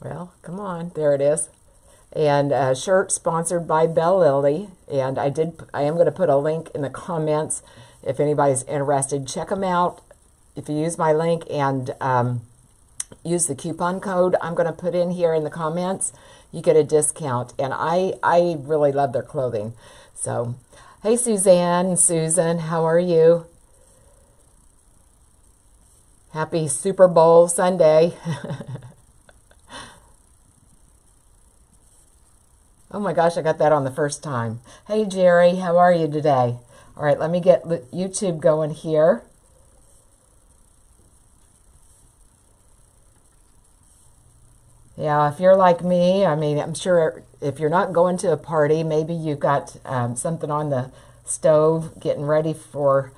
Well, come on. There it is. And shirt sponsored by Bellelily. And I am going to put a link in the comments if anybody's interested. Check them out. If you use my link and use the coupon code I'm going to put in here in the comments, you get a discount. And I really love their clothing. So, hey Suzanne and Susan, how are you? Happy Super Bowl Sunday. Oh my gosh, I got that on the first time. Hey Jerry, how are you today? All right, let me get YouTube going here. Yeah, if you're like me, I mean, I'm sure if you're not going to a party, maybe you've got something on the stove getting ready for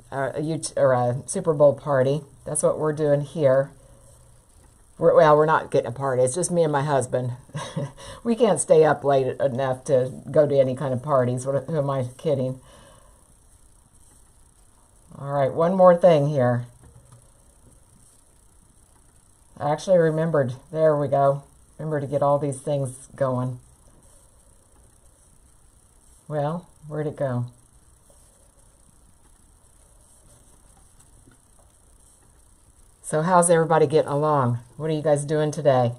a Super Bowl party. That's what we're doing here. We're not getting a party. It's just me and my husband. We can't stay up late enough to go to any kind of parties. Who am I kidding? All right, one more thing here. I actually remembered. There we go. Remember to get all these things going. Well, where'd it go? So how's everybody getting along? What are you guys doing today?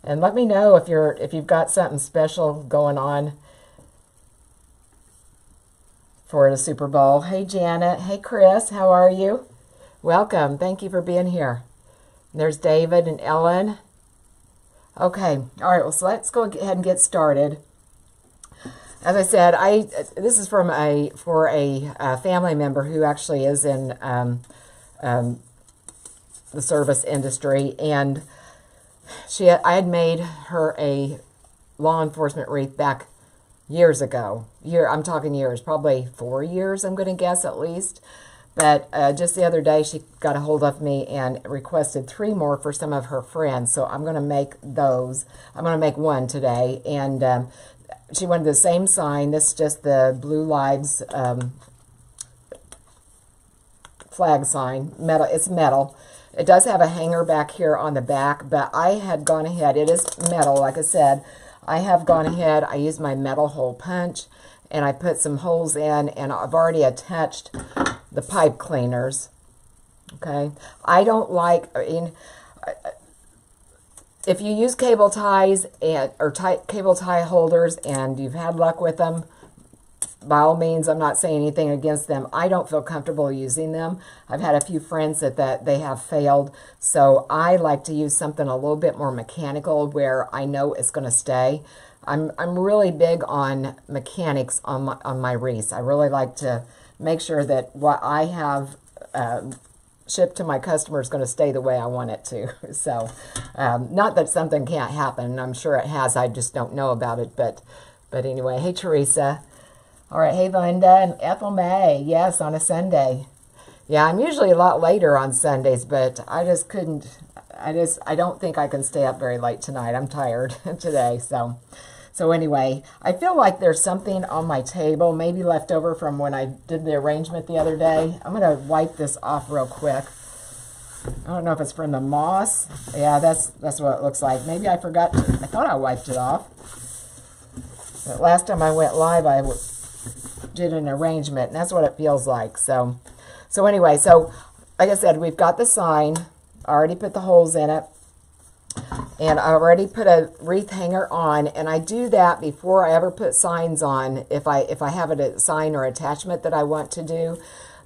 And let me know if you've got something special going on for the Super Bowl. Hey Janet, hey Chris, how are you? Welcome. Thank you for being here. There's David and Ellen. Okay. All right. Well, so let's go ahead and get started. As I said, this is for a family member who actually is in the service industry, and I had made her a law enforcement wreath back years ago. I'm talking years, probably 4 years, I'm going to guess at least. But just the other day, she got a hold of me and requested 3 more for some of her friends. So I'm going to make those. I'm going to make one today, and she wanted the same sign. This is just the Blue Lives flag sign. Metal. It's metal. It does have a hanger back here on the back, but I had gone ahead. It is metal, like I said. I have gone ahead. I used my metal hole punch, and I put some holes in, and I've already attached the pipe cleaners. Okay. I don't like, if you use cable ties or cable tie holders and you've had luck with them, by all means, I'm not saying anything against them. I don't feel comfortable using them. I've had a few friends that they have failed. So I like to use something a little bit more mechanical where I know it's going to stay. I'm really big on mechanics on my wreaths. I really like to make sure that what I have shipped to my customer is going to stay the way I want it to. So not that something can't happen. I'm sure it has. I just don't know about it. But anyway, hey, Teresa. All right, hey, Linda and Ethel May. Yes, on a Sunday. Yeah, I'm usually a lot later on Sundays, but I just couldn't. I don't think I can stay up very late tonight. I'm tired today. So anyway, I feel like there's something on my table, maybe left over from when I did the arrangement the other day. I'm going to wipe this off real quick. I don't know if it's from the moss. Yeah, that's what it looks like. Maybe I forgot. I thought I wiped it off. But last time I went live, I did an arrangement, and that's what it feels like. So anyway, like I said, we've got the sign. I already put the holes in it, and I already put a wreath hanger on, and I do that before I ever put signs on if I have a sign or attachment that I want to do,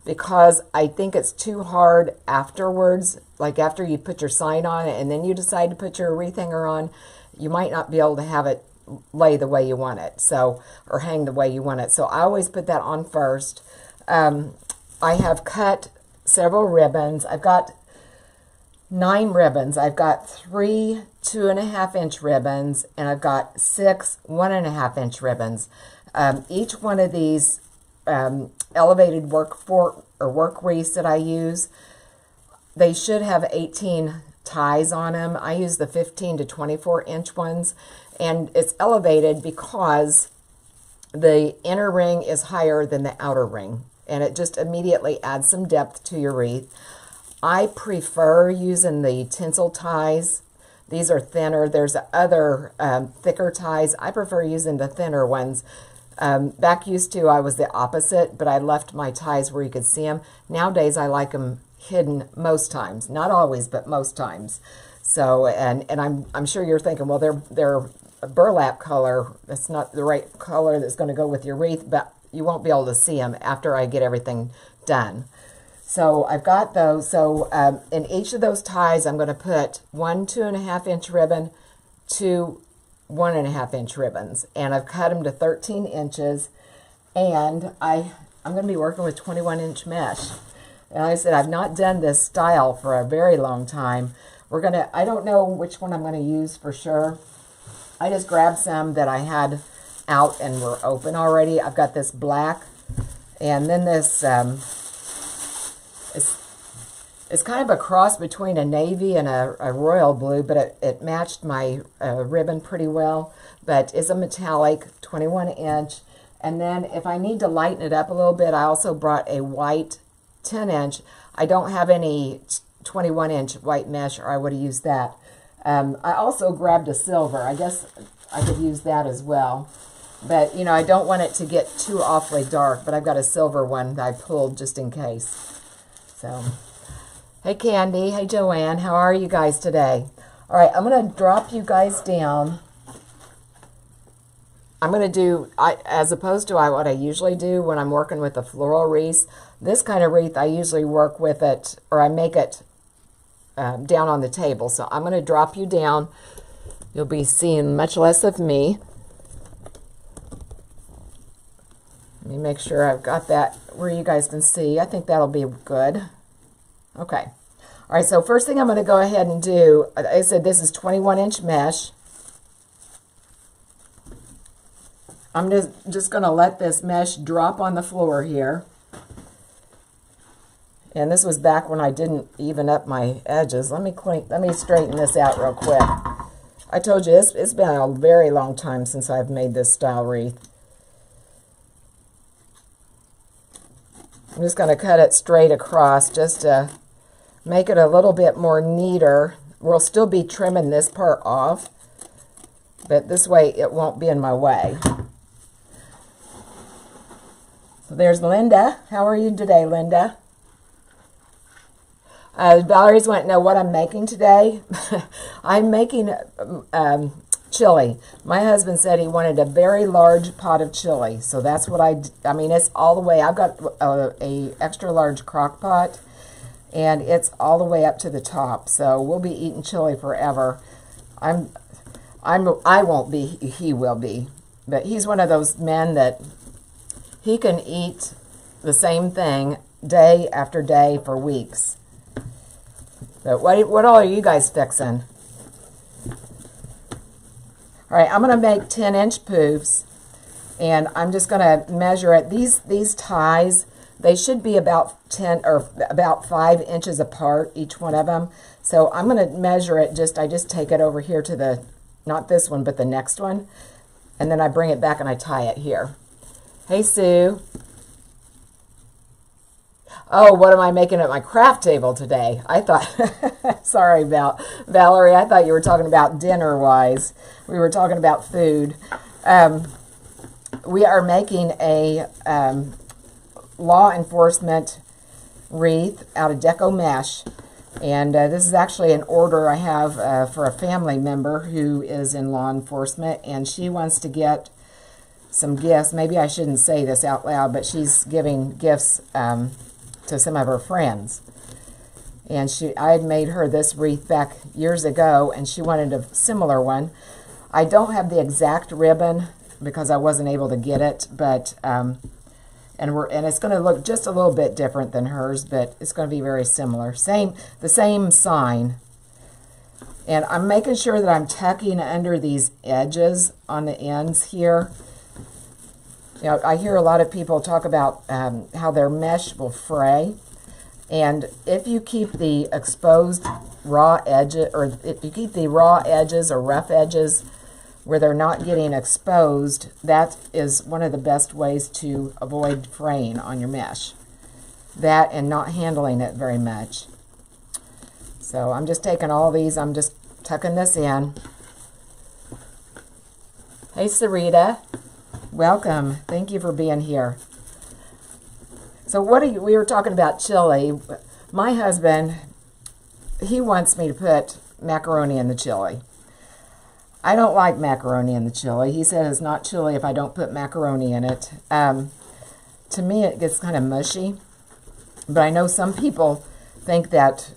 because I think it's too hard afterwards, like after you put your sign on and then you decide to put your wreath hanger on, you might not be able to have it lay the way you want it, or hang the way you want it. So I always put that on first. I have cut several ribbons. I've got 9 ribbons. I've got 3 2.5-inch ribbons, and I've got 6 1.5-inch ribbons. Each one of these elevated work wreaths that I use, they should have 18 ties on them. I use the 15 to 24-inch ones, and it's elevated because the inner ring is higher than the outer ring, and it just immediately adds some depth to your wreath. I prefer using the tinsel ties These are thinner. There's other thicker ties. I prefer using the thinner ones. Back used to, I was the opposite, but I left my ties where you could see them. Nowadays, I like them hidden most times. Not always, but most times. So, and I'm sure you're thinking, well, they're a burlap color. That's not the right color that's going to go with your wreath, but you won't be able to see them after I get everything done. So I've got those. So in each of those ties, I'm going to put 1 2.5-inch ribbon, 2 1.5-inch ribbons, and I've cut them to 13 inches. And I'm going to be working with 21-inch mesh. And like I said, I've not done this style for a very long time. I don't know which one I'm going to use for sure. I just grabbed some that I had out and were open already. I've got this black, and then this, it's kind of a cross between a navy and a royal blue, but it matched my ribbon pretty well. But it's a metallic 21-inch. And then if I need to lighten it up a little bit, I also brought a white 10-inch. I don't have any 21-inch white mesh, or I would have used that. I also grabbed a silver. I guess I could use that as well. But, you know, I don't want it to get too awfully dark, but I've got a silver one that I pulled just in case. So, hey Candy, hey Joanne, how are you guys today? All right, I'm going to drop you guys down. I'm going to do, as opposed to what I usually do when I'm working with a floral wreath, this kind of wreath, I usually work with it, or I make it down on the table. So I'm going to drop you down. You'll be seeing much less of me. Let me make sure I've got that where you guys can see. I think that'll be good. Okay. All right, so first thing I'm going to go ahead and do, I said this is 21-inch mesh. I'm just going to let this mesh drop on the floor here. And this was back when I didn't even up my edges. Let me straighten this out real quick. I told you it's been a very long time since I've made this style wreath. I'm just going to cut it straight across just to make it a little bit more neater. We'll still be trimming this part off, but this way it won't be in my way. So there's Linda. How are you today, Linda? Valerie's wanting to know what I'm making today. I'm making chili. My husband said he wanted a very large pot of chili, so that's what I mean, it's all the way. I've got a extra large crock pot, and it's all the way up to the top. So we'll be eating chili forever. I won't be. He will be, but he's one of those men that he can eat the same thing day after day for weeks. But what all are you guys fixing? All right, I'm going to make 10-inch poofs, and I'm just going to measure it. These ties, they should be about 5 inches apart, each one of them. So I'm going to measure it. I just take it over here to the, not this one, but the next one, and then I bring it back and I tie it here. Hey, Sue. Oh, what am I making at my craft table today? I thought, sorry about Valerie, I thought you were talking about dinner-wise. We were talking about food. We are making a law enforcement wreath out of deco mesh. And this is actually an order I have for a family member who is in law enforcement, and she wants to get some gifts. Maybe I shouldn't say this out loud, but she's giving gifts to some of her friends. And I had made her this wreath back years ago, and she wanted a similar one. I don't have the exact ribbon because I wasn't able to get it, but and it's going to look just a little bit different than hers, but it's going to be very similar. The same sign. And I'm making sure that I'm tucking under these edges on the ends here. You know, I hear a lot of people talk about how their mesh will fray, and if you keep the exposed raw edges, or if you keep the raw edges or rough edges where they're not getting exposed, that is one of the best ways to avoid fraying on your mesh. That and not handling it very much. So I'm just taking all these, I'm just tucking this in. Hey, Sarita. Welcome. Thank you for being here. So we were talking about chili. My husband, he wants me to put macaroni in the chili. I don't like macaroni in the chili. He said it's not chili if I don't put macaroni in it. To me, it gets kind of mushy. But I know some people think that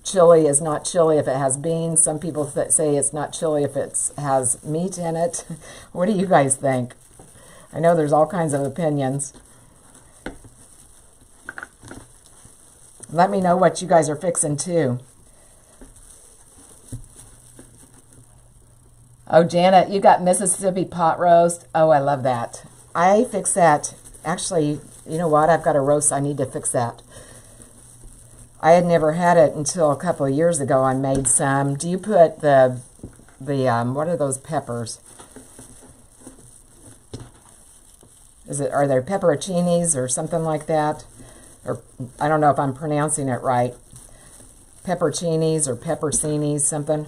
chili is not chili if it has beans. Some people say it's not chili if it has meat in it. What do you guys think? I know there's all kinds of opinions. Let me know what you guys are fixing too. Oh, Janet, you got Mississippi pot roast. Oh, I love that. I fix that. Actually, you know what? I've got a roast. I need to fix that. I had never had it until a couple of years ago. I made some. Do you put the what are those peppers? Are there pepperoncinis or something like that? Or I don't know if I'm pronouncing it right. Pepperoncinis or peppercinis, something.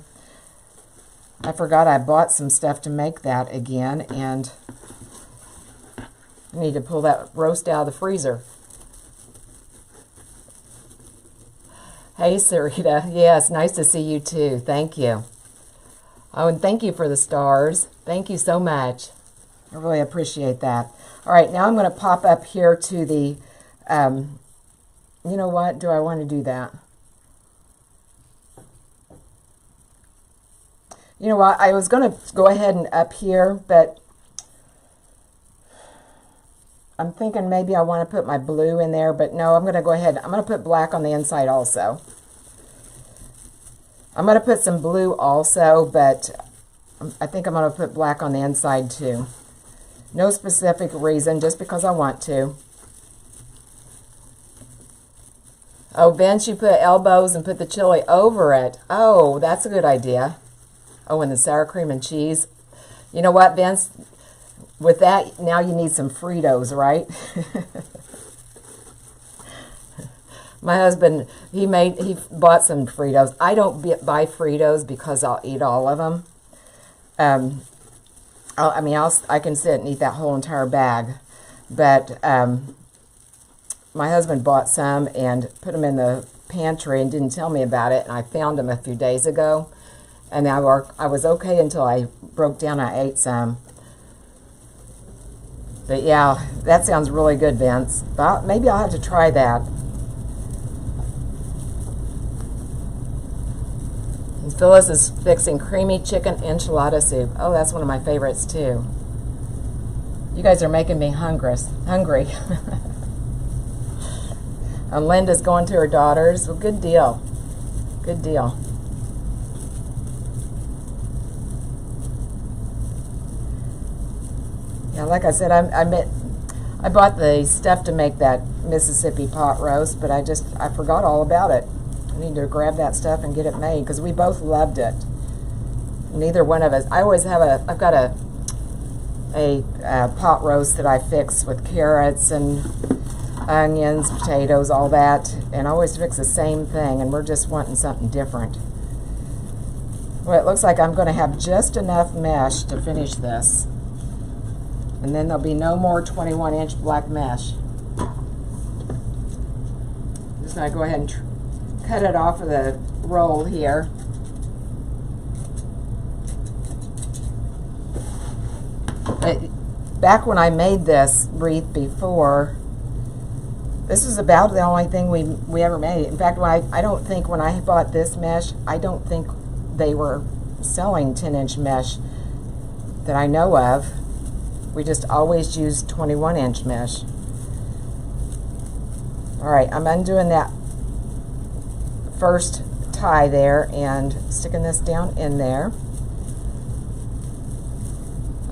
I forgot I bought some stuff to make that again, and I need to pull that roast out of the freezer. Hey, Sarita. Yes, nice to see you too. Thank you. Oh, and thank you for the stars. Thank you so much. I really appreciate that. All right, now I'm going to pop up here to the, you know what? Do I want to do that? You know what? I was going to go ahead and up here, but I'm thinking maybe I want to put my blue in there, but no, I'm going to go ahead. I'm going to put black on the inside also. I'm going to put some blue also, but I think I'm going to put black on the inside too. No specific reason, just because I want to. Oh, Vince, you put elbows and put the chili over it. Oh, that's a good idea. Oh, and the sour cream and cheese. You know what, Vince? With that, now you need some Fritos, right? My husband, he bought some Fritos. I don't buy Fritos because I'll eat all of them. I can sit and eat that whole entire bag. But my husband bought some and put them in the pantry and didn't tell me about it. And I found them a few days ago. And I was okay until I broke down and I ate some. But yeah, that sounds really good, Vince. But maybe I'll have to try that. And Phyllis is fixing creamy chicken enchilada soup. Oh, that's one of my favorites too. You guys are making me hungry. And Linda's going to her daughter's. Well, good deal. Good deal. Yeah, like I said, I bought the stuff to make that Mississippi pot roast, but I forgot all about it. I need to grab that stuff and get it made because we both loved it. Neither one of us. I've got a pot roast that I fix with carrots and onions, potatoes, all that, and I always fix the same thing, and we're just wanting something different. Well, it looks like I'm going to have just enough mesh to finish this. And then there'll be no more 21-inch black mesh. Just going to go ahead and cut it off of the roll here. Back when I made this wreath before, this is about the only thing we ever made. In fact, I don't think when I bought this mesh, I don't think they were selling 10-inch mesh that I know of. We just always use 21-inch mesh. All right, I'm undoing that first tie there and sticking this down in there.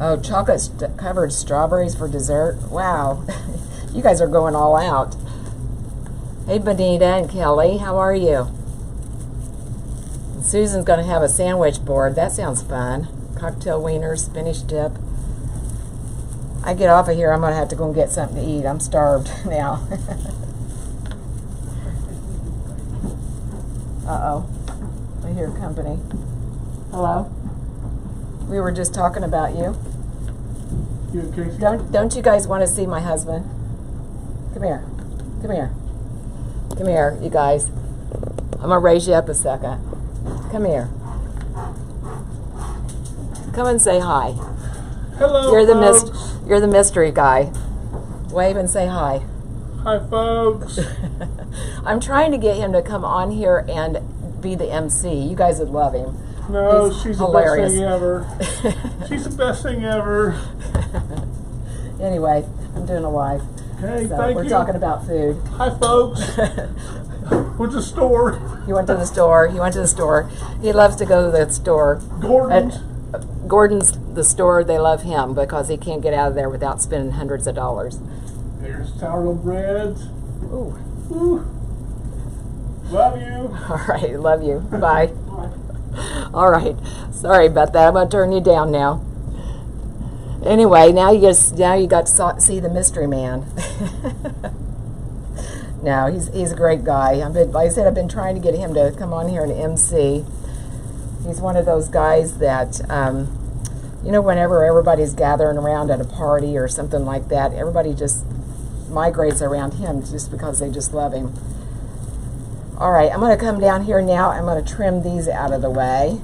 Oh, chocolate-covered strawberries for dessert. Wow, you guys are going all out. Hey, Benita and Kelly, how are you? And Susan's going to have a sandwich board. That sounds fun. Cocktail wieners, spinach dip. I get off of here, I'm going to have to go and get something to eat. I'm starved now. Uh-oh. I hear company. Hello? We were just talking about you. You and Casey? Don't you guys want to see my husband? Come here. Come here. Come here, you guys. I'm going to raise you up a second. Come here. Come and say hi. Hello, You're the mystery guy. Wave and say hi. Hi, folks. I'm trying to get him to come on here and be the MC. You guys would love him. No, He's she's hilarious. the best thing ever. She's the best thing ever. Anyway, I'm doing a live. Hey, So thank we're you. talking about food. Hi, folks. What's the store? He went to the store. He went to the store. He loves to go to the store. Gordon's. Gordon's the store. They love him because he can't get out of there without spending hundreds of dollars. There's sourdough breads. Ooh. Ooh. Love you. All right. Love you. Bye. Bye. All right. Sorry about that. I'm going to turn you down now. Anyway, now you got to see the mystery man. No, he's a great guy. Like I said, I've been trying to get him to come on here and MC. He's one of those guys that, you know, whenever everybody's gathering around at a party or something like that, everybody just migrates around him just because they just love him. All right, I'm going to come down here now. I'm going to trim these out of the way.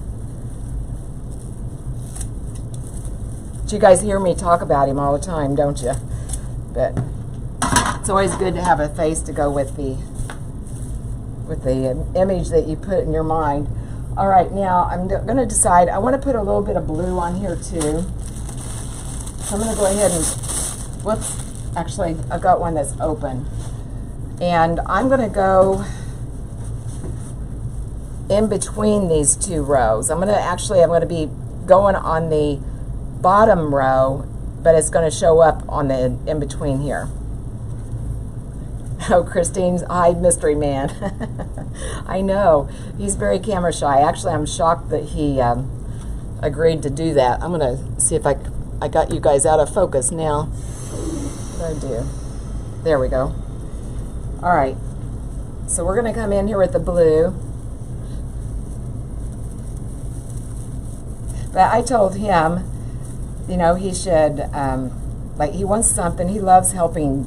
But you guys hear me talk about him all the time, don't you? But it's always good to have a face to go with the image that you put in your mind. All right, now I'm going to decide. I want to put a little bit of blue on here too. So I'm going to go ahead and, whoops, actually I've got one that's open. And I'm going to go in between these two rows. I'm going to be going on the bottom row, but it's going to show up on the in between here. Oh, Christine's mystery man. I know. He's very camera shy. Actually, I'm shocked that he agreed to do that. I'm going to see if I got you guys out of focus now. What did I do? There we go. All right. So we're going to come in here with the blue. But I told him, you know, he should, like, he wants something. He loves helping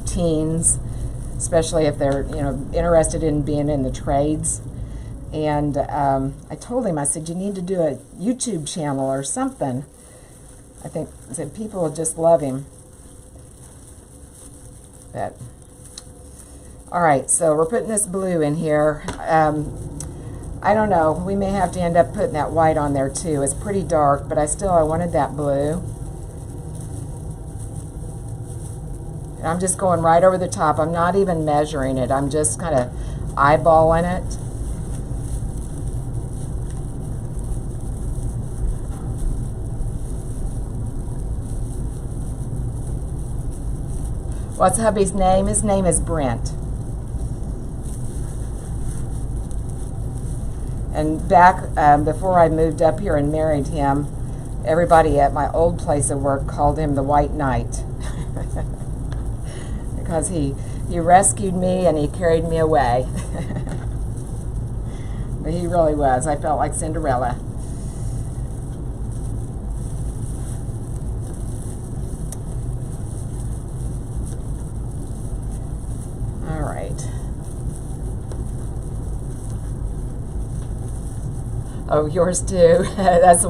teens, especially if they're, you know, interested in being in the trades. And I told him, I said, you need to do a YouTube channel or something. I said people will just love him. But, all right, so we're putting this blue in here. I don't know, we may have to end up putting that white on there too. It's pretty dark, but I wanted that blue. And I'm just going right over the top. I'm not even measuring it. I'm just kind of eyeballing it. What's hubby's name? His name is Brent. And back before I moved up here and married him, everybody at my old place of work called him the White Knight. Because he rescued me and he carried me away. But he really was. I felt like Cinderella. All right. Oh, yours too. That's the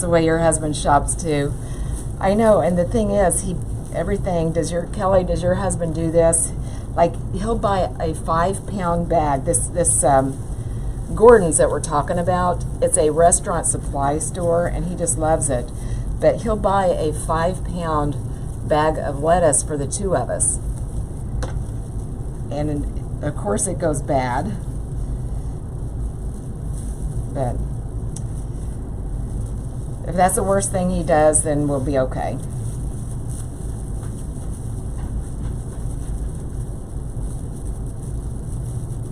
way your husband shops too. I know, and the thing is, everything. Kelly, does your husband do this? Like, he'll buy a 5-pound bag. This Gordon's that we're talking about, it's a restaurant supply store, and he just loves it. But he'll buy a 5-pound bag of lettuce for the two of us. And of course it goes bad. But if that's the worst thing he does, then we'll be okay.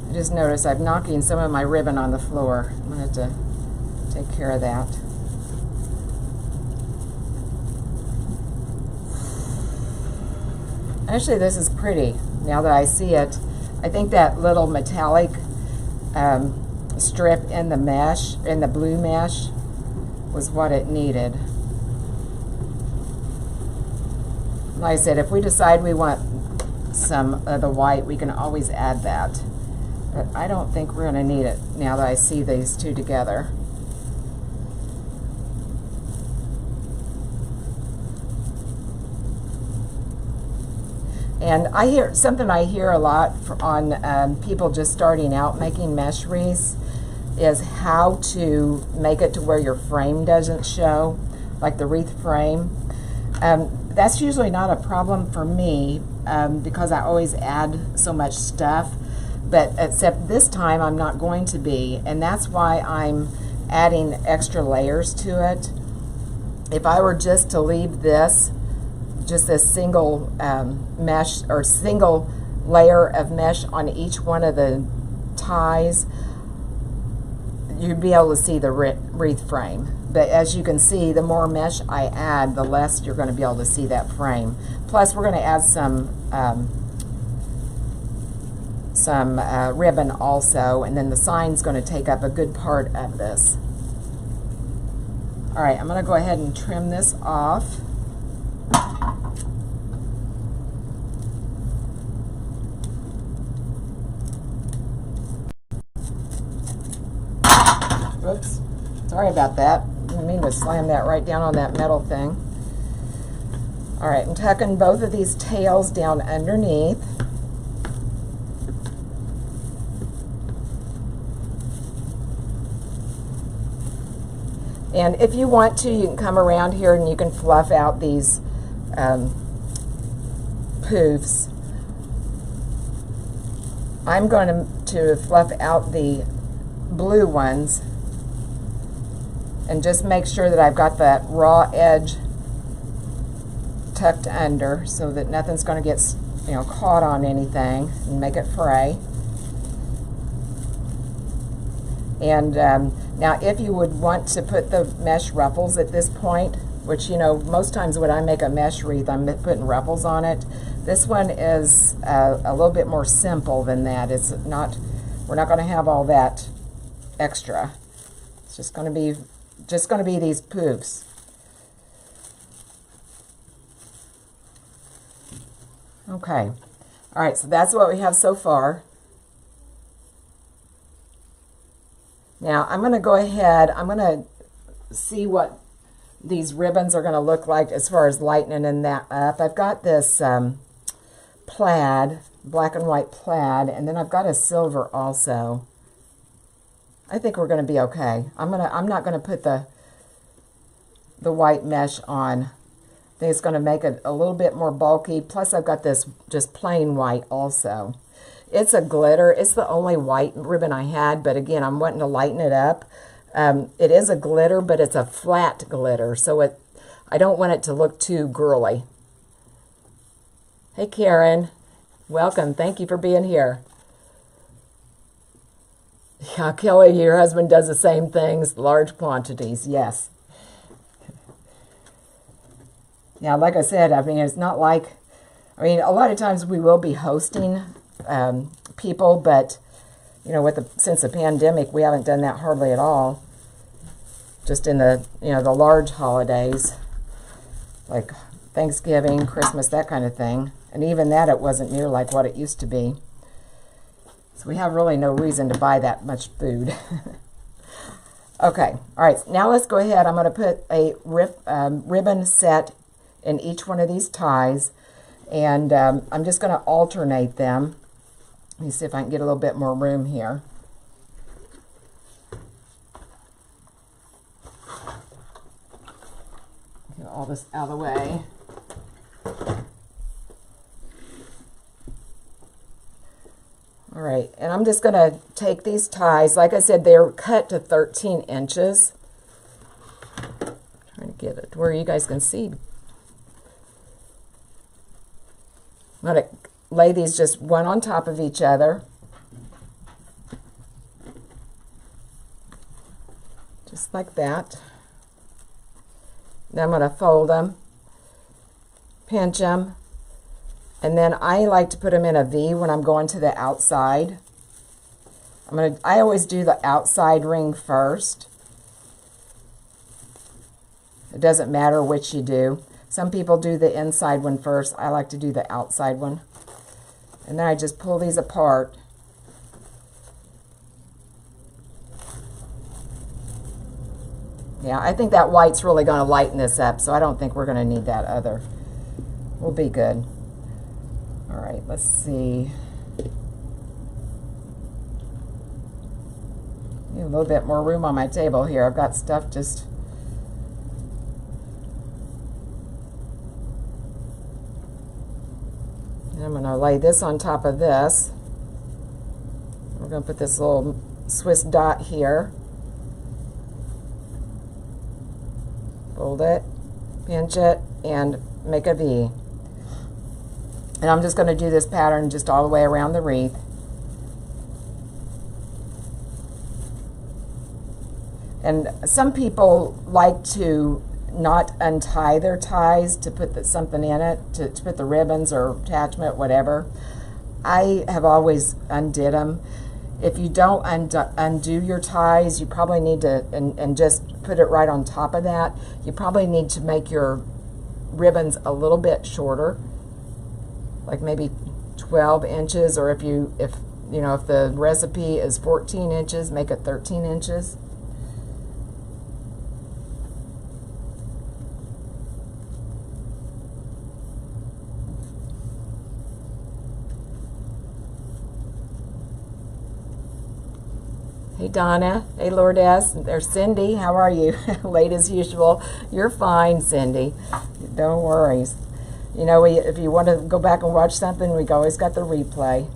I just noticed I'm knocking some of my ribbon on the floor. I'm going to have to take care of that. Actually, this is pretty now that I see it. I think that little metallic strip in the mesh, in the blue mesh, was what it needed. Like I said, if we decide we want some of the white, we can always add that. But I don't think we're going to need it now that I see these two together. And I hear something I hear a lot on people just starting out making mesh wreaths is how to make it to where your frame doesn't show, like the wreath frame. That's usually not a problem for me because I always add so much stuff, but except this time I'm not going to be, and that's why I'm adding extra layers to it. If I were just to leave this, just this single mesh or single layer of mesh on each one of the ties, you'd be able to see the wreath frame. But as you can see, the more mesh I add, the less you're going to be able to see that frame. Plus, we're going to add some ribbon also, and then the sign's going to take up a good part of this. All right, I'm going to go ahead and trim this off. Oops, sorry about that. I didn't mean to slam that right down on that metal thing. All right, I'm tucking both of these tails down underneath. And if you want to, you can come around here and you can fluff out these poofs. I'm going to fluff out the blue ones and just make sure that I've got that raw edge tucked under so that nothing's going to get, you know, caught on anything and make it fray. And now if you would want to put the mesh ruffles at this point, which, you know, most times when I make a mesh wreath, I'm putting ruffles on it. This one is a little bit more simple than that. It's not, we're not going to have all that extra. It's just going to be these poofs. Okay. All right, so that's what we have so far. Now I'm going to go ahead, I'm going to see what these ribbons are going to look like as far as lightening that up. I've got this plaid, black and white plaid, and then I've got a silver also. I think we're going to be okay. I'm not going to put the white mesh on. I think it's going to make it a little bit more bulky. Plus I've got this just plain white also. It's a glitter. It's the only white ribbon I had, but again, I'm wanting to lighten it up. It is a glitter, but it's a flat glitter, so I don't want it to look too girly. Hey Karen, welcome. Thank you for being here. Yeah, Kelly, your husband does the same things, large quantities, yes. Now, like I said, I mean, it's not like, I mean, a lot of times we will be hosting people, but, you know, since the pandemic, we haven't done that hardly at all. Just in the, you know, the large holidays, like Thanksgiving, Christmas, that kind of thing. And even that, it wasn't near like what it used to be. So we have really no reason to buy that much food. Okay, all right, now let's go ahead. I'm going to put a ribbon set in each one of these ties, and I'm just going to alternate them. Let me see if I can get a little bit more room here. Get all this out of the way. All right, and I'm just going to take these ties. Like I said, they're cut to 13 inches. Trying to get it where you guys can see. I'm going to lay these just one on top of each other. Just like that. Then I'm going to fold them, pinch them, and then I like to put them in a V when I'm going to the outside. I always do the outside ring first. It doesn't matter which you do. Some people do the inside one first. I like to do the outside one. And then I just pull these apart. Yeah, I think that white's really going to lighten this up, so I don't think we're going to need that other. We'll be good. All right, let's see. Need a little bit more room on my table here. I've got stuff just... And I'm going to lay this on top of this. We're going to put this little Swiss dot here. Fold it, pinch it, and make a V. And I'm just going to do this pattern just all the way around the wreath. And some people like to not untie their ties to put something in it, to put the ribbons or attachment, whatever. I have always undid them. If you don't undo your ties, you probably need to, and just put it right on top of that, you probably need to make your ribbons a little bit shorter, like maybe 12 inches, or if the recipe is 14 inches, make it 13 inches. Hey Donna, hey Lourdes, there's Cindy, how are you? Late as usual. You're fine, Cindy. Don't worry. You know, if you want to go back and watch something, we've always got the replay.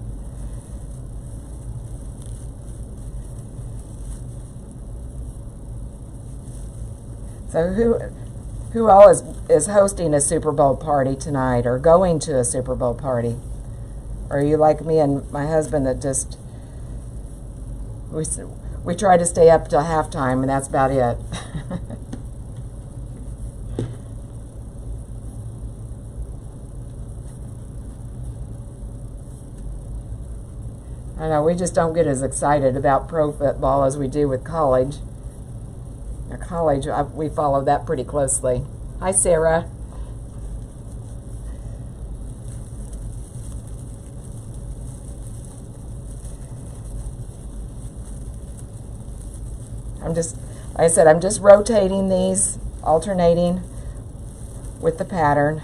So who all is hosting a Super Bowl party tonight, or going to a Super Bowl party? Or are you like me and my husband that just... We try to stay up till halftime, and that's about it. I know, we just don't get as excited about pro football as we do with college. Now, college, we follow that pretty closely. Hi, Sarah. Like I said, I'm just rotating these, alternating with the pattern.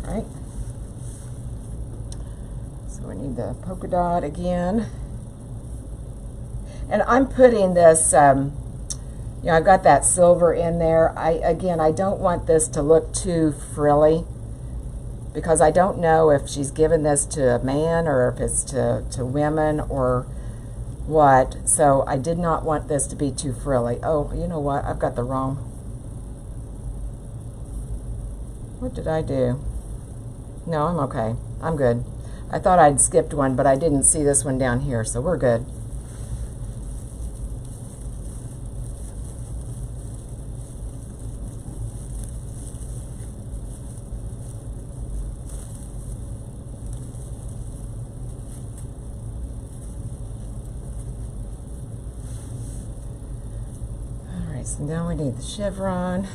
All right. So we need the polka dot again. And I'm putting this, I've got that silver in there. Again, I don't want this to look too frilly, because I don't know if she's given this to a man or if it's to women or what. So I did not want this to be too frilly. Oh, you know what? I've got the wrong... What did I do? No, I'm okay. I'm good. I thought I'd skipped one, but I didn't see this one down here, so we're good. So now we need the chevron.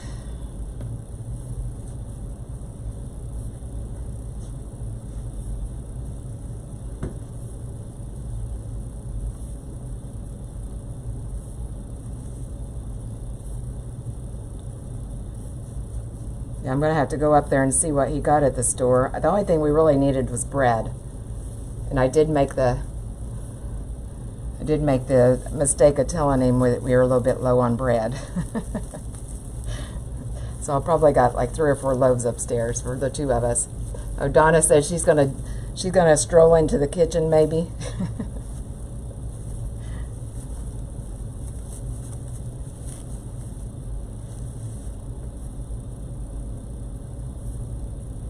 Yeah, I'm going to have to go up there and see what he got at the store. The only thing we really needed was bread. And I did make the mistake of telling him we were a little bit low on bread. So I probably got like 3 or 4 loaves upstairs for the 2 of us. Oh, Donna says she's gonna stroll into the kitchen maybe.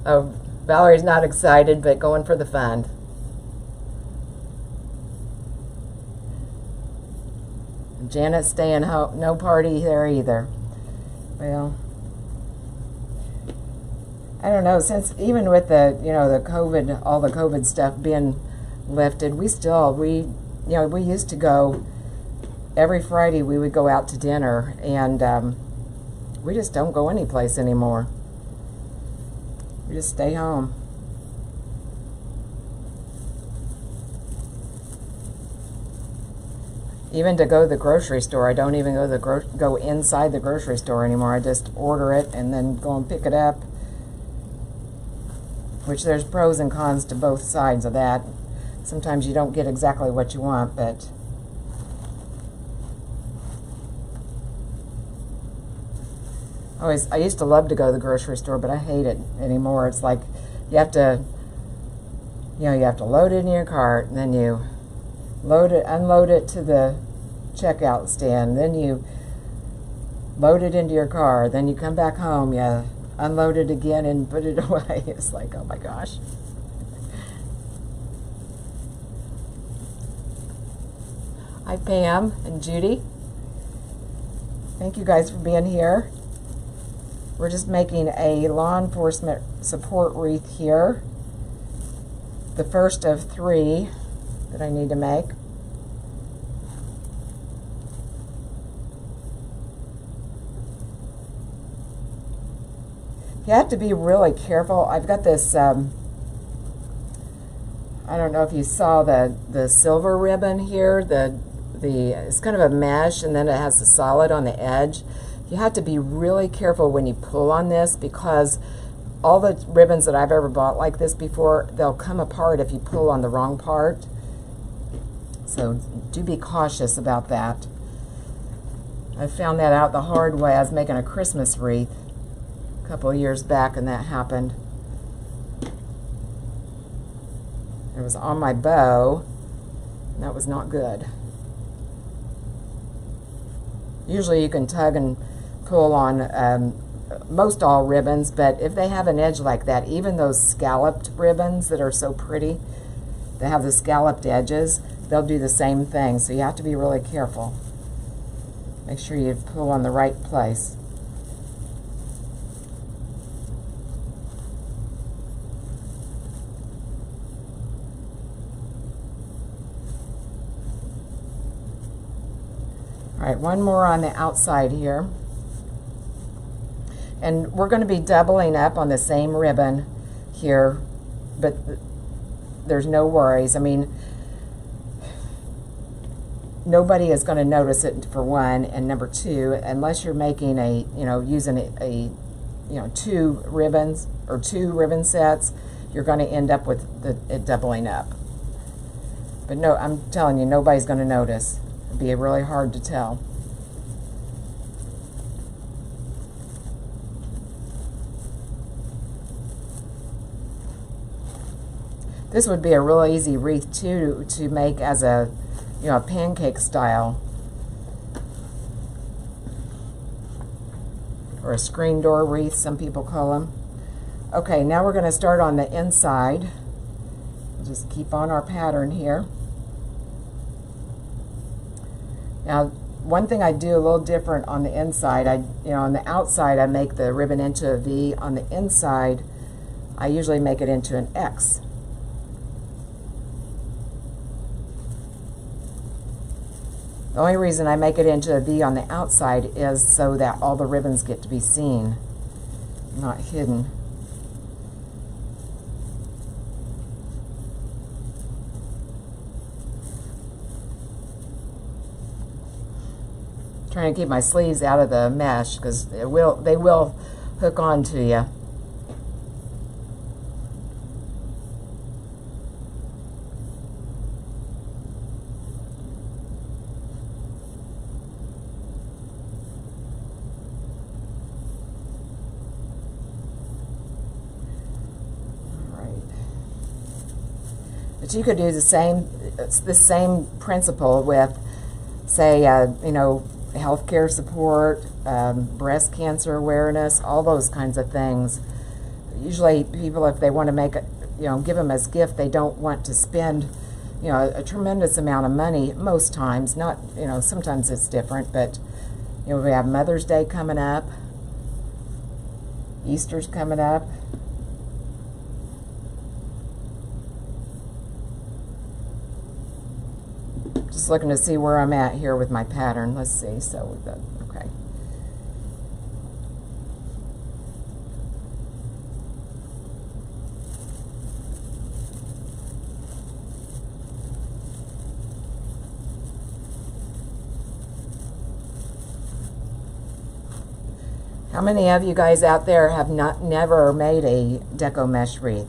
Oh, Valerie's not excited, but going for the fun. Janet's staying home. No party there either. Well, I don't know, since even with the, the COVID, all the COVID stuff being lifted, we used to go, every Friday we would go out to dinner, and we just don't go anyplace anymore. We just stay home. Even to go to the grocery store, I don't even go inside the grocery store anymore. I just order it and then go and pick it up. Which there's pros and cons to both sides of that. Sometimes you don't get exactly what you want, but I used to love to go to the grocery store, but I hate it anymore. It's like you have to load it in your cart, and then you unload it to the checkout stand, then you load it into your car, then you come back home, you unload it again and put it away. It's like, oh my gosh. Hi Pam and Judy. Thank you guys for being here. We're just making a law enforcement support wreath here. The first of 3 that I need to make. You have to be really careful. I've got this, I don't know if you saw the silver ribbon here, it's kind of a mesh, and then it has the solid on the edge. You have to be really careful when you pull on this, because all the ribbons that I've ever bought like this before, they'll come apart if you pull on the wrong part. So do be cautious about that. I found that out the hard way. I was making a Christmas wreath a couple of years back, and that happened. It was on my bow, and that was not good. Usually you can tug and pull on most all ribbons, but if they have an edge like that, even those scalloped ribbons that are so pretty, they have the scalloped edges, they'll do the same thing. So you have to be really careful. Make sure you pull on the right place. All right, one more on the outside here. And we're going to be doubling up on the same ribbon here, but there's no worries. I mean, nobody is going to notice it, for one, and number two, unless you're making using a 2 ribbons or 2 ribbon sets, you're going to end up with it doubling up. But no, I'm telling you, nobody's going to notice. It'd be really hard to tell. This would be a really easy wreath too to make as a pancake style, or a screen door wreath, some people call them. Okay, now we're going to start on the inside. Just keep on our pattern here. Now, one thing I do a little different on the inside, on the outside I make the ribbon into a V. On the inside, I usually make it into an X. The only reason I make it into a V on the outside is so that all the ribbons get to be seen, not hidden. Trying to keep my sleeves out of the mesh, because they will hook onto you. But you could do the same principle with, say, healthcare support, breast cancer awareness, all those kinds of things. Usually people, if they want to make it, give them as gift, they don't want to spend, a tremendous amount of money most times. Not, sometimes it's different, but, we have Mother's Day coming up, Easter's coming up. Just looking to see where I'm at here with my pattern. Let's see. So we've got, okay. How many of you guys out there have never made a deco mesh wreath?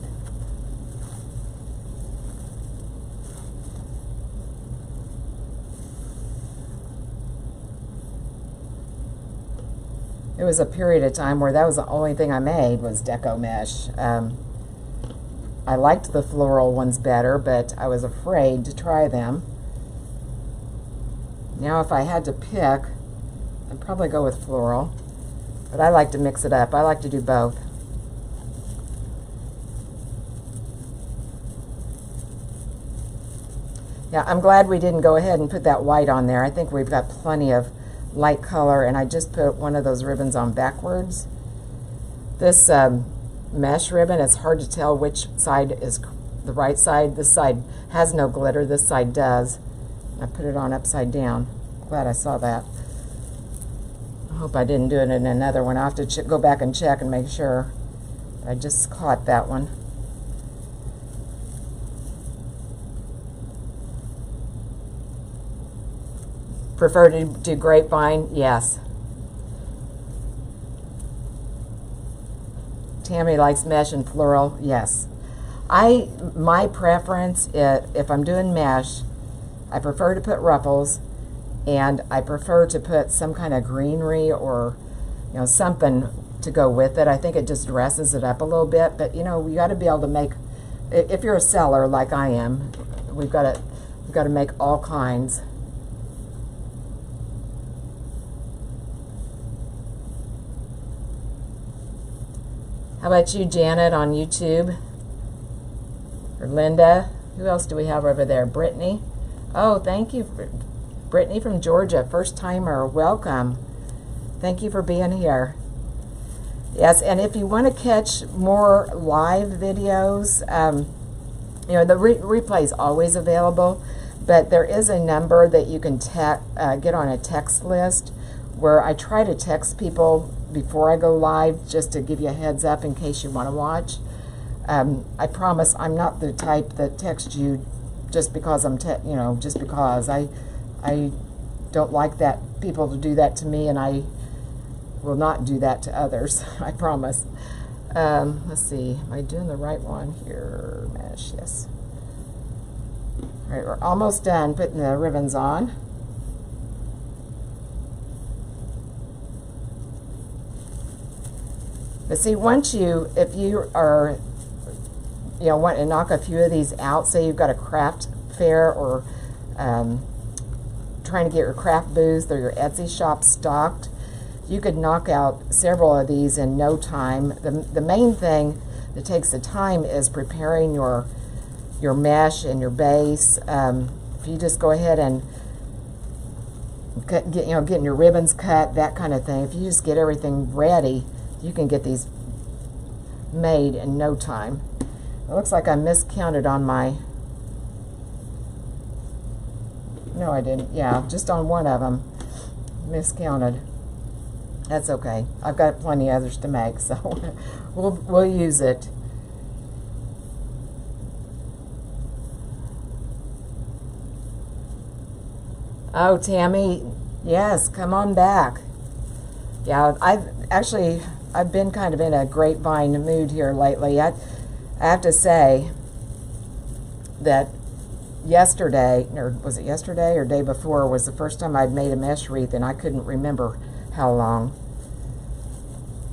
It was a period of time where that was the only thing I made was deco mesh. I liked the floral ones better, but I was afraid to try them. Now if I had to pick, I'd probably go with floral. But I like to mix it up. I like to do both. Yeah, I'm glad we didn't go ahead and put that white on there. I think we've got plenty of light color, and I just put one of those ribbons on backwards. This mesh ribbon, it's hard to tell which side is the right side. This side has no glitter. This side does. I put it on upside down. Glad I saw that. I hope I didn't do it in another one. I'll have to go back and check and make sure. I just caught that one. Prefer to do grapevine? Yes. Tammy likes mesh and floral? Yes. My preference, if I'm doing mesh, I prefer to put ruffles, and I prefer to put some kind of greenery or, you know, something to go with it. I think it just dresses it up a little bit, but you know, we got to be able to make, if you're a seller like I am, we've got to make all kinds. How about you, Janet, on YouTube? Or Linda? Who else do we have over there? Brittany? Oh, thank you, Brittany from Georgia, first timer. Welcome. Thank you for being here. Yes, and if you want to catch more live videos, you know, the replay is always available, but there is a number that you can get on a text list where I try to text people before I go live just to give you a heads up in case you want to watch. I promise I'm not the type that texts you just because I'm, you know, just because. I don't like that, people to do that to me, and I will not do that to others. I promise. Let's see, am I doing the right one here? Mesh, yes. All right, we're almost done putting the ribbons on. But see, if you are, you know, want to knock a few of these out, say you've got a craft fair or trying to get your craft booth or your Etsy shop stocked, you could knock out several of these in no time. The main thing that takes the time is preparing your mesh and your base. If you just go ahead and getting your ribbons cut, that kind of thing. If you just get everything ready, you can get these made in no time. It looks like I miscounted on my, no I didn't, yeah, just on one of them, miscounted. That's okay. I've got plenty of others to make, so we'll use it. Oh, Tammy, yes, come on back. Yeah, I've been kind of in a grapevine mood here lately. I have to say that yesterday, or was it yesterday or day before, was the first time I'd made a mesh wreath, and I couldn't remember how long.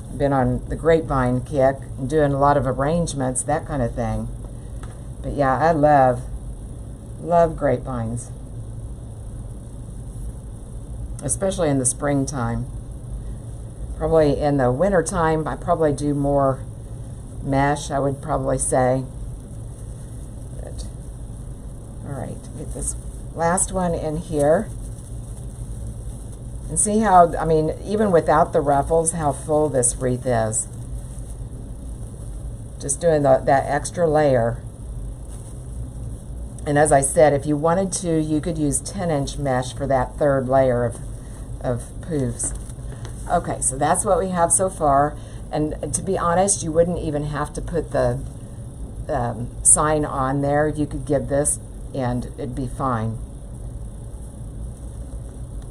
I've been on the grapevine kick and doing a lot of arrangements, that kind of thing. But yeah, I love grapevines, especially in the springtime. Probably in the winter time, I probably do more mesh, I would probably say. But, all right, get this last one in here. And see how, I mean, even without the ruffles, how full this wreath is. Just doing that extra layer. And as I said, if you wanted to, you could use 10-inch mesh for that third layer of poofs. Okay, so that's what we have so far. And to be honest, you wouldn't even have to put the sign on there. You could give this and it'd be fine.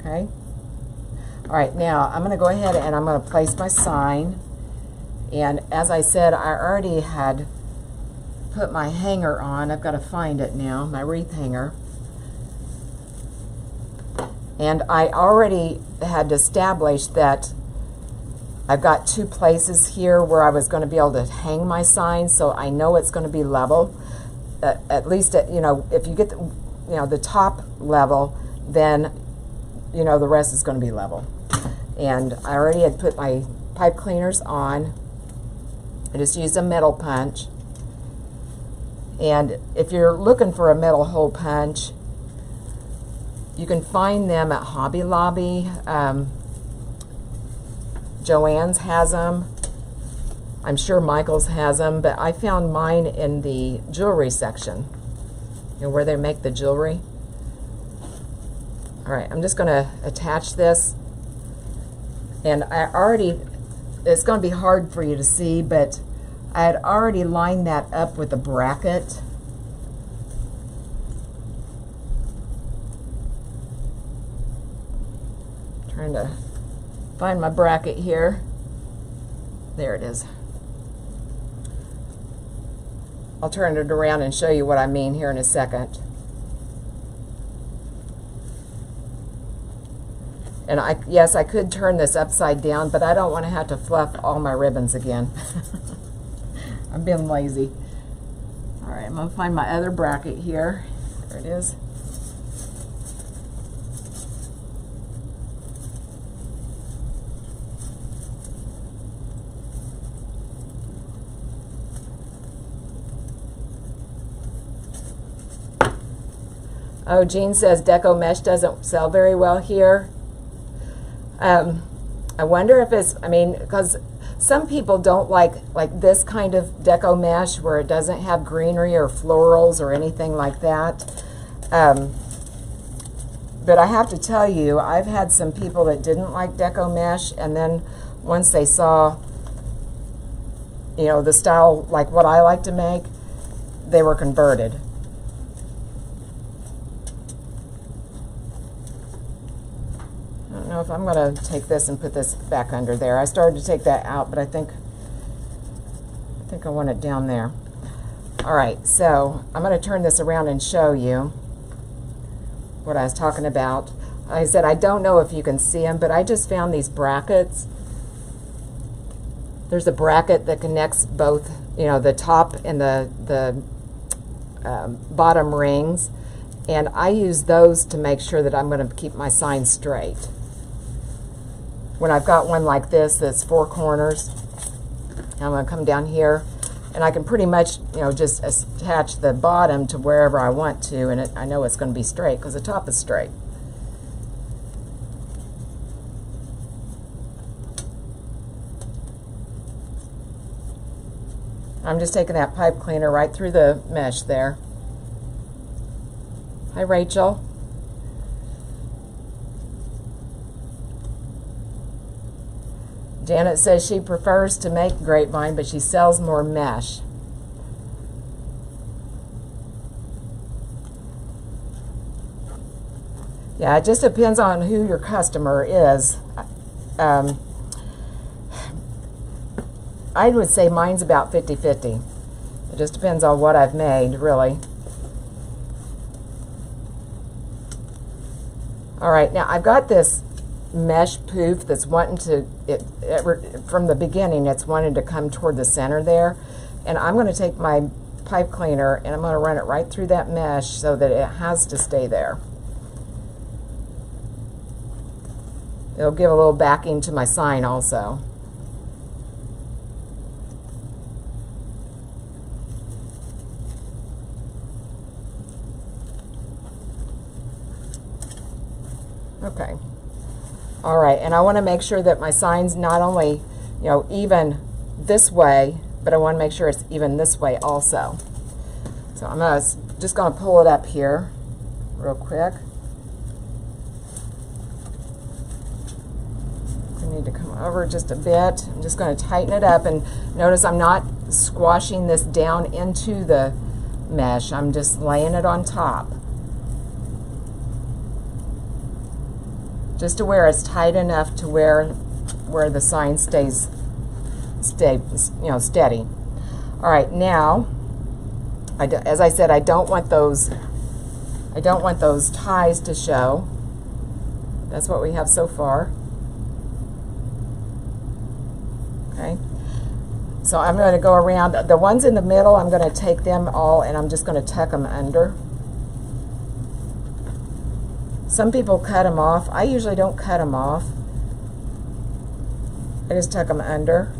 Okay? All right, now I'm going to go ahead and I'm going to place my sign. And as I said, I already had put my hanger on. I've got to find it now, my wreath hanger. And I already had established that I've got two places here where I was going to be able to hang my sign, so I know it's going to be level. At least, you know, if you get the top level, then you know the rest is going to be level. And I already had put my pipe cleaners on. I just used a metal punch. And if you're looking for a metal hole punch, you can find them at Hobby Lobby. Joann's has them. I'm sure Michael's has them, but I found mine in the jewelry section, you know, where they make the jewelry. All right, I'm just going to attach this. And it's going to be hard for you to see, but I had already lined that up with a bracket. Trying to find my bracket here. There it is. I'll turn it around and show you what I mean here in a second. And yes, I could turn this upside down, but I don't want to have to fluff all my ribbons again. I'm being lazy. All right, I'm going to find my other bracket here. There it is. Oh, Jean says deco mesh doesn't sell very well here. I wonder if it's, I mean, because some people don't like this kind of deco mesh where it doesn't have greenery or florals or anything like that. But I have to tell you, I've had some people that didn't like deco mesh, and then once they saw, you know, the style like what I like to make, they were converted. I don't know if I'm going to take this and put this back under there. I started to take that out, but I think I want it down there. All right, so I'm going to turn this around and show you what I was talking about. Like I said, I don't know if you can see them, but I just found these brackets. There's a bracket that connects both, you know, the top and the bottom rings, and I use those to make sure that I'm going to keep my sign straight. When I've got one like this that's 4 corners, I'm going to come down here, and I can pretty much, you know, just attach the bottom to wherever I want to, and I know it's going to be straight because the top is straight. I'm just taking that pipe cleaner right through the mesh there. Hi, Rachel. Janet says she prefers to make grapevine, but she sells more mesh. Yeah, it just depends on who your customer is. I would say mine's about 50-50. It just depends on what I've made, really. All right, now I've got this mesh poof that's wanting to, from the beginning, it's wanting to come toward the center there. And I'm going to take my pipe cleaner and I'm going to run it right through that mesh so that it has to stay there. It'll give a little backing to my sign also. Okay. All right, and I want to make sure that my sign's not only, you know, even this way, but I want to make sure it's even this way also. So I'm just gonna pull it up here real quick. I need to come over just a bit. I'm just going to tighten it up, and notice I'm not squashing this down into the mesh. I'm just laying it on top, just to where it's tight enough to where the sign stays steady. All right, now, as I said, I don't want those ties to show. That's what we have so far. Okay, so I'm going to go around the ones in the middle. I'm going to take them all and I'm just going to tuck them under. Some people cut them off. I usually don't cut them off. I just tuck them under.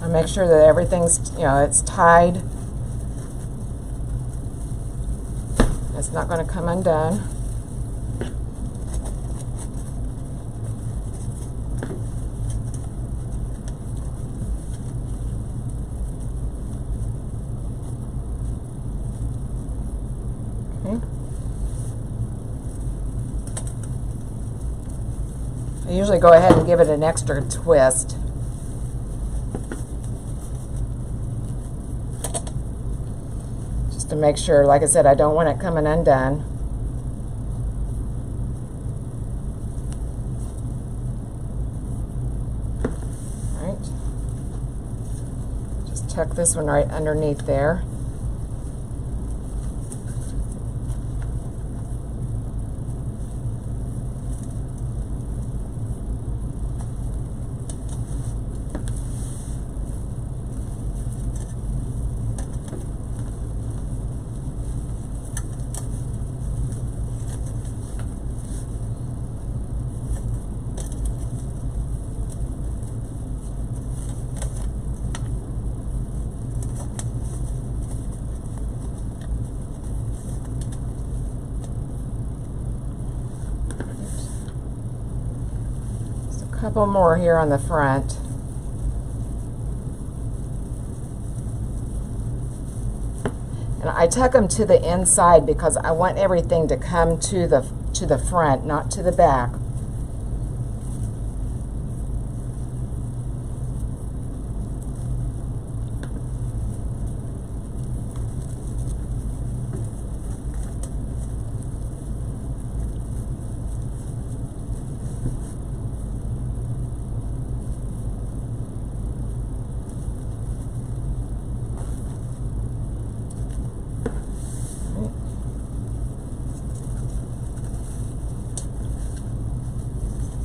I make sure that everything's, it's tied. It's not going to come undone. Okay. I usually go ahead and give it an extra twist. To make sure, like I said, I don't want it coming undone. All right. Just tuck this one right underneath there. Couple more here on the front. And I tuck them to the inside because I want everything to come to the front, not to the back.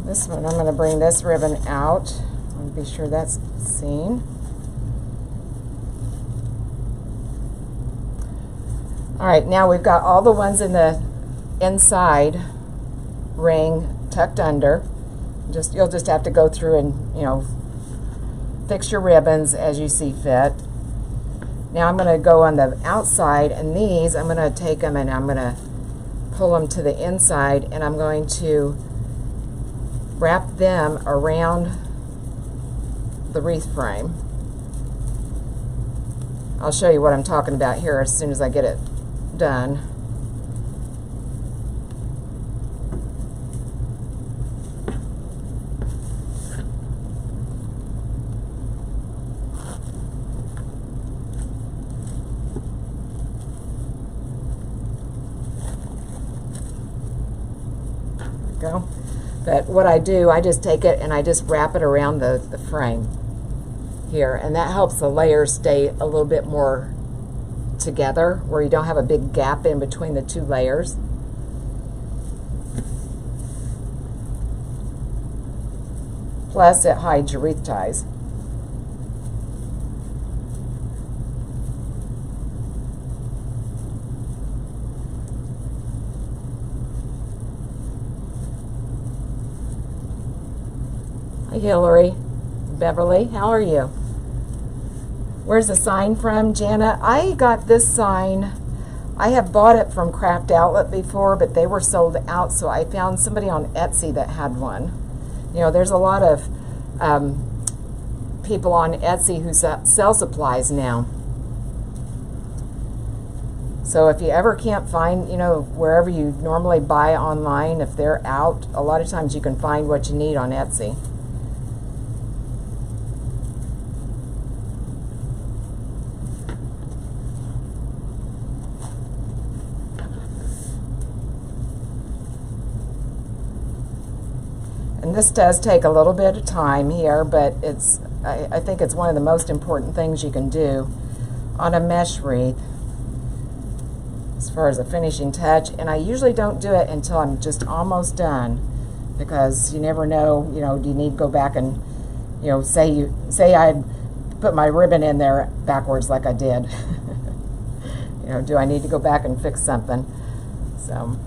This one, I'm going to bring this ribbon out. I want to be sure that's seen. All right, now we've got all the ones in the inside ring tucked under. You'll just have to go through and, fix your ribbons as you see fit. Now I'm going to go on the outside, and these, I'm going to take them and I'm going to pull them to the inside, and I'm going to wrap them around the wreath frame. I'll show you what I'm talking about here as soon as I get it done. There we go. But what I do, I just take it and I just wrap it around the frame here, and that helps the layers stay a little bit more together, where you don't have a big gap in between the two layers. Plus, it hides your wreath ties. Hi, Hillary. Beverly, how are you? Where's the sign from, Jana? I got this sign I have bought it from Craft Outlet before, but they were sold out, so I found somebody on Etsy that had one. You know, there's a lot of people on Etsy who sell supplies now. So if you ever can't find, you know, wherever you normally buy online, if they're out, a lot of times you can find what you need on Etsy. And this does take a little bit of time here, but I think it's one of the most important things you can do on a mesh wreath as far as a finishing touch. And I usually don't do it until I'm just almost done, because you never know, you know, do you need to go back and, you know, say I put my ribbon in there backwards like I did. You know, do I need to go back and fix something? So.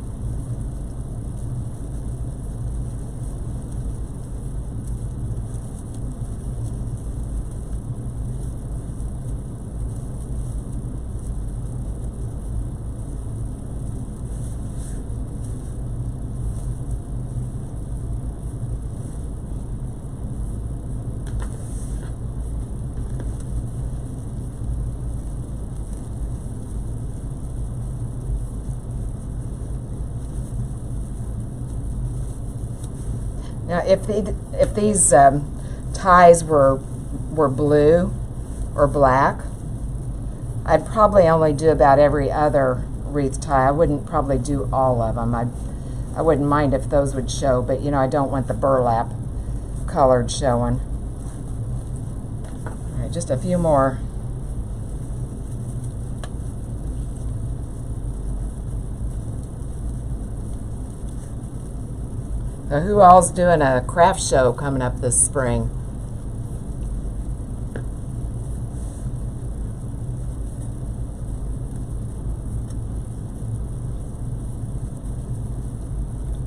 Now, if these ties were blue or black, I'd probably only do about every other wreath tie. I wouldn't probably do all of them. I wouldn't mind if those would show, but you know, I don't want the burlap colored showing. All right, just a few more. So who all's doing a craft show coming up this spring?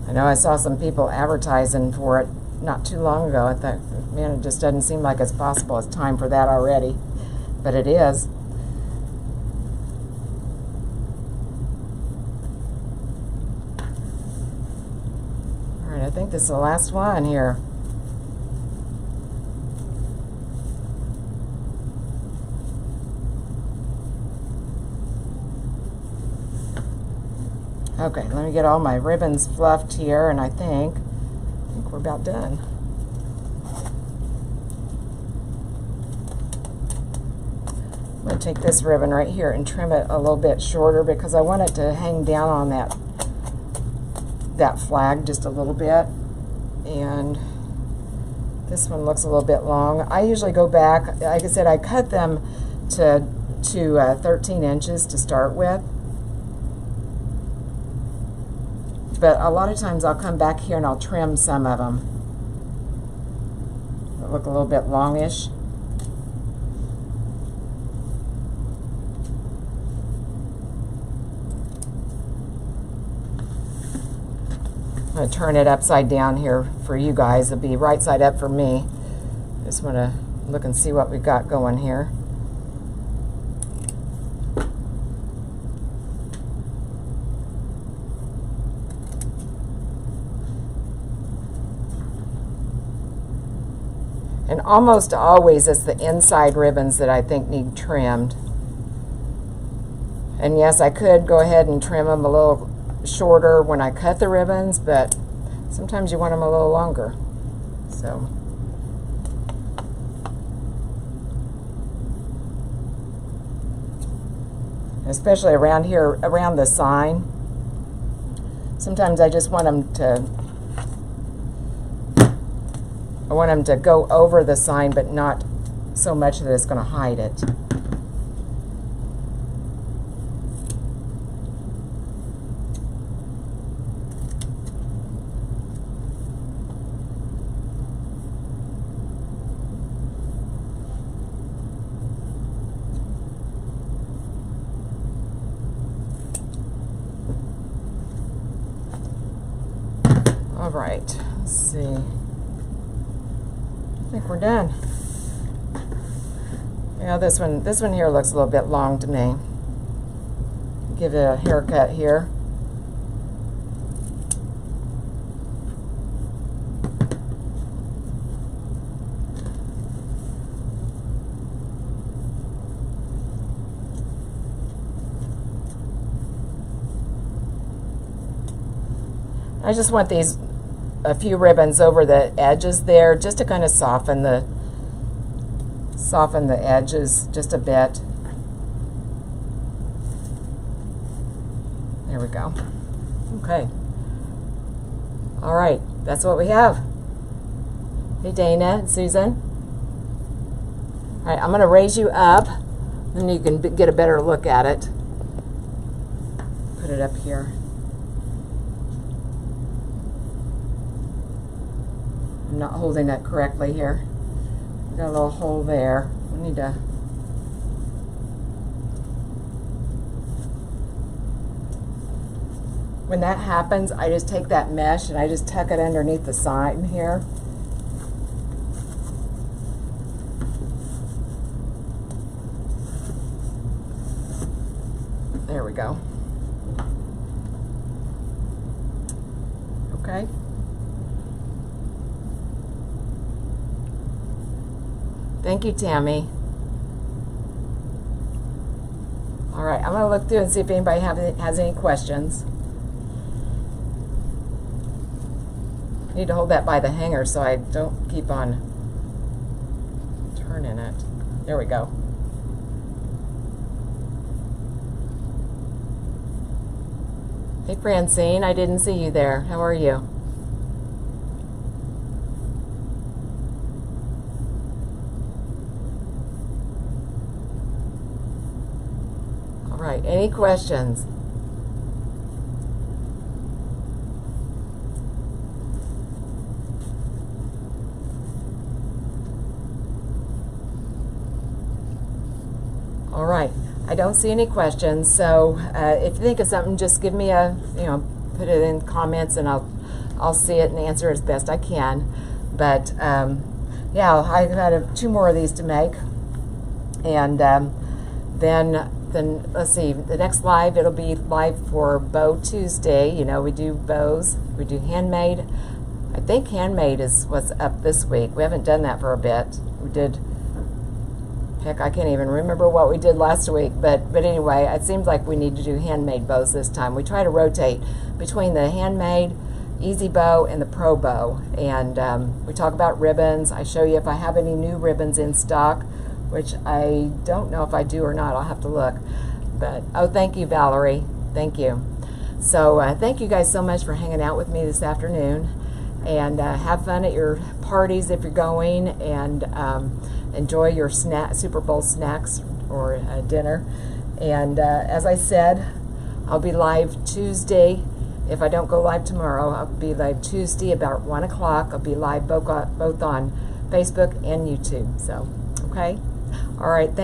I know I saw some people advertising for it not too long ago. I thought, man, it just doesn't seem like it's possible. It's time for that already, but it is. I think this is the last one here. Okay, let me get all my ribbons fluffed here, and I think we're about done. I'm going to take this ribbon right here and trim it a little bit shorter because I want it to hang down on that flag just a little bit. And this one looks a little bit long. I usually go back, like I said, I cut them to 13 inches to start with, but a lot of times I'll come back here and I'll trim some of them. They look a little bit longish. I'm going to turn it upside down here for you guys. It'll be right side up for me. Just want to look and see what we've got going here. And almost always it's the inside ribbons that I think need trimmed. And yes, I could go ahead and trim them a little shorter when I cut the ribbons, but sometimes you want them a little longer. So especially around here, around the sign, sometimes I just want them to go over the sign, but not so much that it's going to hide it. All right, let's see. I think we're done. Yeah, this one here looks a little bit long to me. give it a haircut here. I just want a few ribbons over the edges there, just to kind of soften the edges just a bit. There we go. Okay. All right, that's what we have. Hey, Dana and Susan. All right, I'm going to raise you up, and you can get a better look at it. Put it up here. I'm not holding it correctly here. Got a little hole there. We need to. When that happens, I just take that mesh and I just tuck it underneath the sign here. There we go. Okay. Thank you, Tammy. All right, I'm going to look through and see if anybody has any questions. I need to hold that by the hanger so I don't keep on turning it. There we go. Hey, Francine, I didn't see you there. How are you? Any questions? All right, I don't see any questions, so if you think of something, just give me a, put it in comments and I'll see it and answer as best I can. But yeah, I've had 2 more of these to make, and then let's see, the next live, it'll be live for Bow Tuesday. We do bows, we do handmade. I think handmade is what's up this week. We haven't done that for a bit. We did, heck, I can't even remember what we did last week, but anyway, it seems like we need to do handmade bows this time. We try to rotate between the handmade, easy bow, and the pro bow, and we talk about ribbons. I show you if I have any new ribbons in stock, which I don't know if I do or not. I'll have to look. But, oh, thank you, Valerie. Thank you. So thank you guys so much for hanging out with me this afternoon. And have fun at your parties if you're going, and enjoy your Super Bowl snacks or dinner. And as I said, I'll be live Tuesday. If I don't go live tomorrow, I'll be live Tuesday about 1 o'clock. I'll be live both on Facebook and YouTube. So, okay? All right, thanks.